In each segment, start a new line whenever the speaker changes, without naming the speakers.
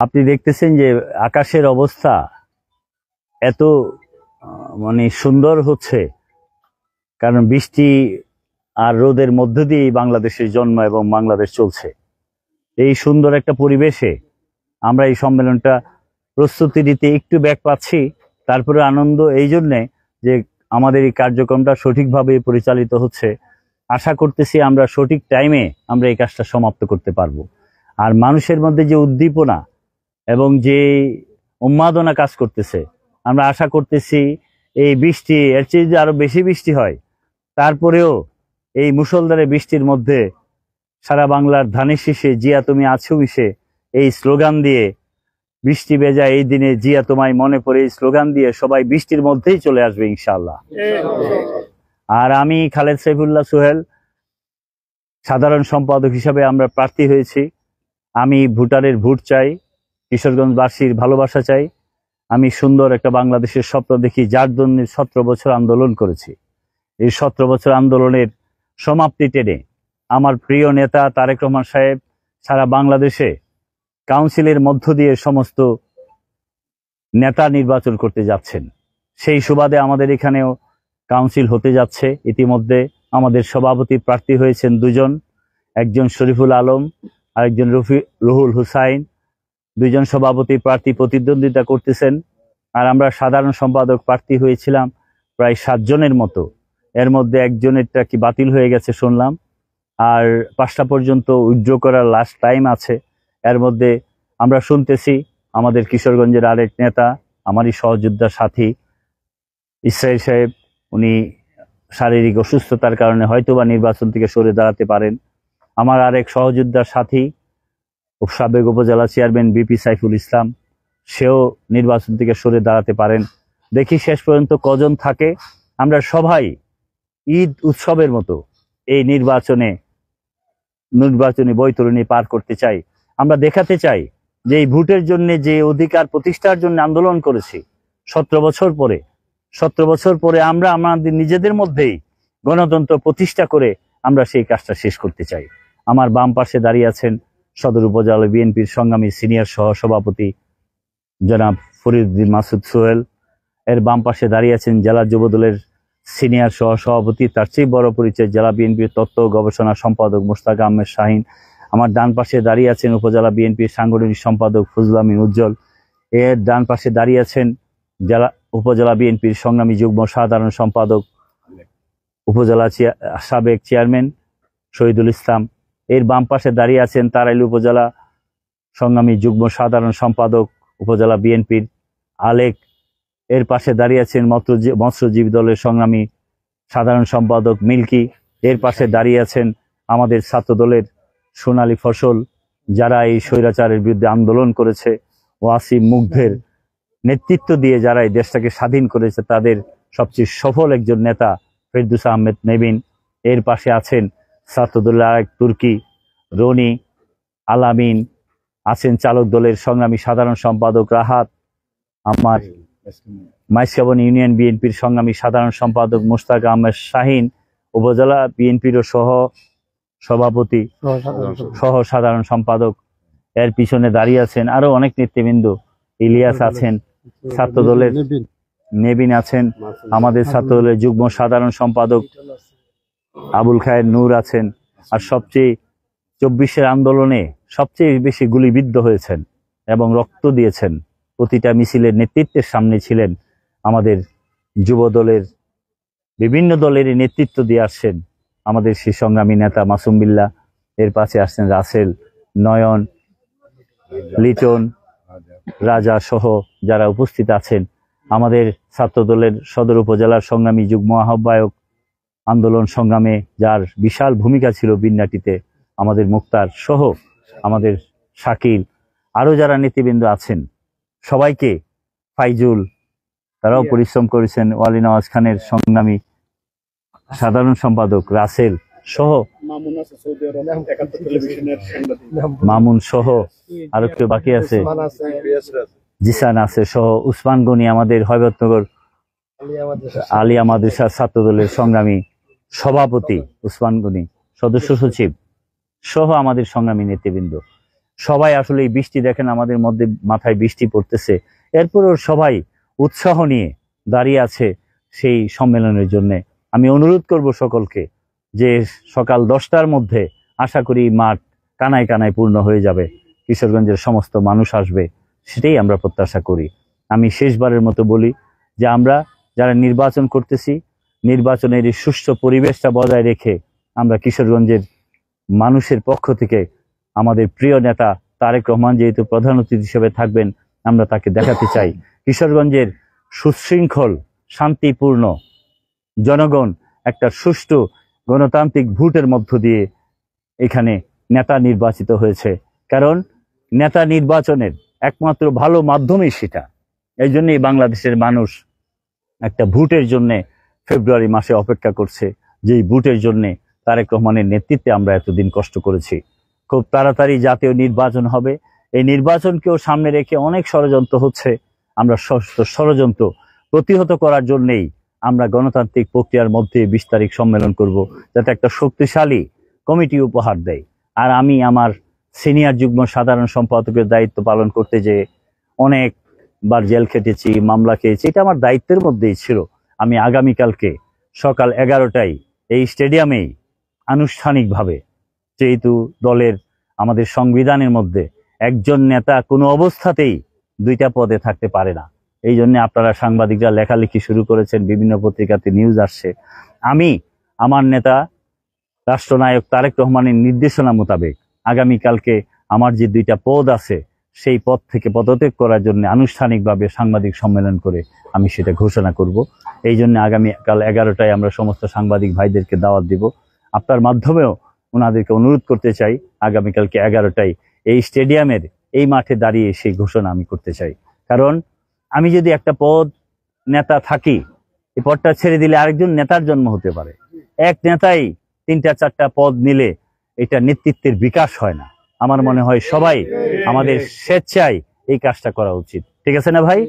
আপনি দেখতেছেন যে আকাশের অবস্থা এত মানে সুন্দর হচ্ছে, কারণ বৃষ্টি আর রোদের মধ্য দিয়েই বাংলাদেশের জন্ম এবং বাংলাদেশ চলছে। এই সুন্দর একটা পরিবেশে আমরা এই সম্মেলনটা প্রস্তুতি নিতে একটু ব্যাক পাচ্ছি, তারপরে আনন্দ এই জন্যে যে আমাদের এই কার্যক্রমটা সঠিকভাবে পরিচালিত হচ্ছে। আশা করতেছি আমরা সঠিক টাইমে আমরা এই কাজটা সমাপ্ত করতে পারবো। আর মানুষের মধ্যে যে উদ্দীপনা এবং যে উন্মাদনা কাজ করতেছে, আমরা আশা করতেছি এই বৃষ্টি এর চেয়ে যে আরো বেশি বৃষ্টি হয়, তারপরেও এই মুষলধারে বৃষ্টির মধ্যে সারা বাংলার ধানের শীষে জিয়া তুমি আছো মিশে এই স্লোগান দিয়ে, বৃষ্টি ভেজা এই দিনে জিয়া তোমায় মনে পড়ে এই স্লোগান দিয়ে সবাই বৃষ্টির মধ্যেই চলে আসবে ইনশাআল্লাহ। আর আমি খালেদ সাইফুল্লাহ সোহেল সাধারণ সম্পাদক হিসাবে আমরা প্রার্থী হয়েছি। আমি ভোটারের ভোট চাই, কিশোরগঞ্জবাসীর ভালোবাসা চাই। আমি সুন্দর একটা বাংলাদেশের স্বপ্ন দেখি, যার জন্য 17 বছর আন্দোলন করেছি। এই 17 বছর আন্দোলনের সমাপ্তি টেনে আমার প্রিয় নেতা তারেক রহমান সাহেব সারা বাংলাদেশে কাউন্সিলের মধ্য দিয়ে সমস্ত নেতা নির্বাচন করতে যাচ্ছেন। সেই সুবাদে আমাদের এখানেও কাউন্সিল হতে যাচ্ছে। ইতিমধ্যে আমাদের সভাপতি প্রার্থী হয়েছেন দুজন, একজন শরীফুল আলম আর একজন রুহুল হুসাইন। দুইজন সভাপতি প্রার্থী প্রতিদ্বন্দ্বিতা করতেছেন। আর আমরা সাধারণ সম্পাদক প্রার্থী হয়েছিলাম প্রায় 7 জনের মতো। এর মধ্যে একজনেরটা কি বাতিল হয়ে গেছে শুনলাম, আর 5টা পর্যন্ত উইথড্র করার লাস্ট টাইম আছে। এর মধ্যে আমরা শুনতেছি আমাদের কিশোরগঞ্জের আরেক নেতা, আমারই সহযোদ্ধা সাথী ইসরাইল সাহেব, উনি শারীরিক অসুস্থতার কারণে হয়তোবা নির্বাচন থেকে সরে দাঁড়াতে পারেন। আমার আরেক সহযোদ্ধার সাথী সাবেক উপজেলা চেয়ারম্যান বিপি সাইফুল ইসলাম, সেও নির্বাচন থেকে সরে দাঁড়াতে পারেন। দেখি শেষ পর্যন্ত কজন থাকে। আমরা সবাই ঈদ উৎসবের মতো এই নির্বাচনী বৈতরণী পার করতে চাই। আমরা দেখাতে চাই যে এই ভোটের জন্য যে অধিকার প্রতিষ্ঠার জন্য আন্দোলন করেছি 17 বছর পরে আমরা আমাদের নিজেদের মধ্যেই গণতন্ত্র প্রতিষ্ঠা করে আমরা সেই কাজটা শেষ করতে চাই। আমার বাম পাশে দাঁড়িয়ে আছেন সদর উপজেলা বিএনপির সংগ্রামী সিনিয়র সহসভাপতি জনাব ফরিদুদ্দিন মাসুদ সোহেল। এর বাম পাশে দাঁড়িয়ে আছেন জেলা যুবদলের সিনিয়র সহসভাপতি, তার চেয়ে বড় পরিচয় জেলা বিএনপির তথ্য গবেষণা সম্পাদক মোস্তাক আহমেদ শাহিন। আমার ডান পাশে দাঁড়িয়ে আছেন উপজেলা বিএনপির সাংগঠনিক সম্পাদক ফজলুল আমিন উজ্জ্বল। এর ডান পাশে দাঁড়িয়ে আছেন উপজেলা বিএনপির সংগ্রামী যুগ্ম সাধারণ সম্পাদক উপজেলা সাবেক চেয়ারম্যান শহীদুল ইসলাম। এর বাম পাশে দাঁড়িয়ে আছেন তারাইল উপজেলা সংগ্রামী যুগ্ম সাধারণ সম্পাদক উপজেলা বিএনপির আলেক। এর পাশে দাঁড়িয়ে আছেন মৎস্যজীবী দলের সংগ্রামী সাধারণ সম্পাদক মিল্কি। এর পাশে দাঁড়িয়ে আছেন আমাদের ছাত্র দলের সোনালী ফসল, যারা এই স্বৈরাচারের বিরুদ্ধে আন্দোলন করেছে। ওয়াসিম মুগ্ধের নেতৃত্ব দিয়ে যারা এই দেশটাকে স্বাধীন করেছে, তাদের সবচেয়ে সফল একজন নেতা ফেরদৌস আহমেদ নেবিন। এর পাশে আছেন ছাত্রদলের আরেক তুর্কি রনি আলামিন, আছেন চালক দলের সংগ্রামী সাধারণ সম্পাদক রাহাত, আমার মাইজকাবন ইউনিয়ন বিএনপির সংগ্রামী সাধারণ সম্পাদক মোস্তাক আহমেদ শাহিন, উপজেলা বিএনপির সভাপতি সহ সাধারণ সম্পাদক। এর পিছনে দাঁড়িয়ে আছেন আরো অনেক নেতৃবৃন্দ। ইলিয়াস আছেন ছাত্র দলের, নেবিন আছেন আমাদের ছাত্র দলের যুগ্ম সাধারণ সম্পাদক, আবুল খায়ের নূর আছেন। আর সবচেয়ে 24-এর আন্দোলনে সবচেয়ে বেশি গুলিবিদ্ধ হয়েছেন এবং রক্ত দিয়েছেন, প্রতিটা মিছিলের নেতৃত্বের সামনে ছিলেন, আমাদের যুব দলের বিভিন্ন দলের নেতৃত্ব দিয়ে আসছেন আমাদের সেই সংগ্রামী নেতা মাসুম বিল্লাহ। এর পাশে আসছেন রাসেল, নয়ন, লিটন, রাজা সহ যারা উপস্থিত আছেন। আমাদের ছাত্র দলের সদর উপজেলার সংগ্রামী যুগ্ম আহ্বায়ক, আন্দোলন সংগ্রামে যার বিশাল ভূমিকা ছিল বিন্যাটিতে, আমাদের মুক্তার সহ আমাদের শাকিল, আরো যারা নেতৃবৃন্দ আছেন সবাইকে, ফাইজুল, তারাও পরিশ্রম করেছেন, ওয়ালি নওয়াজ খানের সংগ্রামী সাধারণ সম্পাদক রাসেল সহ, মামুন সহ আরো কেউ বাকি আছে, জিসান আছে সহ, উসমান গনি আমাদের হয়বতনগর আলিয়া মাদ্রাসা ছাত্র দলের সংগ্রামী সভাপতি, উসমান গনি সদস্য সচিব সহ আমাদের সংগ্রামী নেতৃবৃন্দ। সবাই আসলে এই বৃষ্টি দেখেন আমাদের মধ্যে মাথায় বৃষ্টি পড়তেছে, এরপরেও সবাই উৎসাহ নিয়ে দাঁড়িয়ে আছে সেই সম্মেলনের জন্য। আমি অনুরোধ করব সকলকে যে সকাল 10টার মধ্যে আশা করি মাঠ কানায় কানায় পূর্ণ হয়ে যাবে, কিশোরগঞ্জের সমস্ত মানুষ আসবে, সেটাই আমরা প্রত্যাশা করি। আমি শেষবারের মতো বলি যে আমরা যারা নির্বাচন করতেছি, নির্বাচনের এই সুষ্ঠু পরিবেশটা বজায় রেখে আমরা কিশোরগঞ্জের মানুষের পক্ষ থেকে আমাদের প্রিয় নেতা তারেক রহমান যেহেতু প্রধান অতিথি হিসেবে থাকবেন, আমরা তাকে দেখাতে চাই কিশোরগঞ্জের সুশৃঙ্খল শান্তিপূর্ণ জনগণ একটা সুষ্ঠু গণতান্ত্রিক ভোটের মধ্য দিয়ে এখানে নেতা নির্বাচিত হয়েছে। কারণ নেতা নির্বাচনের একমাত্র ভালো মাধ্যমই সেটা। এই জন্যই বাংলাদেশের মানুষ একটা ভোটের জন্য ফেব্রুয়ারি মাসে অপেক্ষা করছে, যেই ভোটের জন্য তারেক রহমানের নেতৃত্বে আমরা এতদিন কষ্ট করেছি। খুব তাড়াতাড়ি জাতীয় নির্বাচন হবে, এই নির্বাচনকেও সামনে রেখে অনেক ষড়যন্ত্র হচ্ছে। আমরা ষড়যন্ত্র প্রতিহত করার জন্যেই আমরা গণতান্ত্রিক প্রক্রিয়ার মধ্যে 20 তারিখ সম্মেলন করব, যাতে একটা শক্তিশালী কমিটি উপহার দেয়। আর আমি আমার সিনিয়র যুগ্ম সাধারণ সম্পাদকের দায়িত্ব পালন করতে যেয়ে অনেকবার জেল খেটেছি, মামলা খেয়েছি, এটা আমার দায়িত্বের মধ্যেই ছিল। আমি আগামীকালকে সকাল 11টায় এই স্টেডিয়ামেই আনুষ্ঠানিকভাবে, যেহেতু দলের আমাদের সংবিধানের মধ্যে একজন নেতা কোনো অবস্থাতেই 2টা পদে থাকতে পারে না, এই জন্য আপনারা সাংবাদিকরা লেখালেখি শুরু করেছেন, বিভিন্ন পত্রিকাতে নিউজ আসছে। আমি আমার নেতা রাষ্ট্রনায়ক তারেক রহমানের নির্দেশনা মোতাবেক আগামীকালকে আমার যে 2টা পদ আছে সেই পদ থেকে পদত্যাগ করার জন্য আনুষ্ঠানিকভাবে সাংবাদিক সম্মেলন করে আমি সেটা ঘোষণা করব। এই জন্য আগামীকাল 11টায় আমরা সমস্ত সাংবাদিক ভাইদেরকে দাওয়াত দিব। আপনার মাধ্যমেও ওনাদেরকে অনুরোধ করতে চাই, আগামীকালকে 11টায় এই স্টেডিয়ামের এই মাঠে দাঁড়িয়ে সেই ঘোষণা আমি করতে চাই। কারণ আমি যদি একটা পদ নেতা থাকি, এই পদটা ছেড়ে দিলে আরেকজন নেতার জন্ম হতে পারে। এক নেতাই 3টা-4টা পদ নিলে এটা নেতৃত্বের বিকাশ হয় না। আমার মনে হয় সবাই আমাদের স্বেচ্ছায় এই কাজটা করা উচিত। ঠিক আছে না ভাই?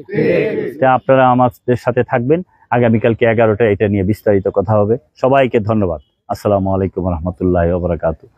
আপনারা আমাদের সাথে থাকবেন, আগামীকালকে 11টায় এটা নিয়ে বিস্তারিত কথা হবে। সবাইকে ধন্যবাদ। আসসালামু আলাইকুম রহমতুল্লাহ ওয়া বারাকাতুহু।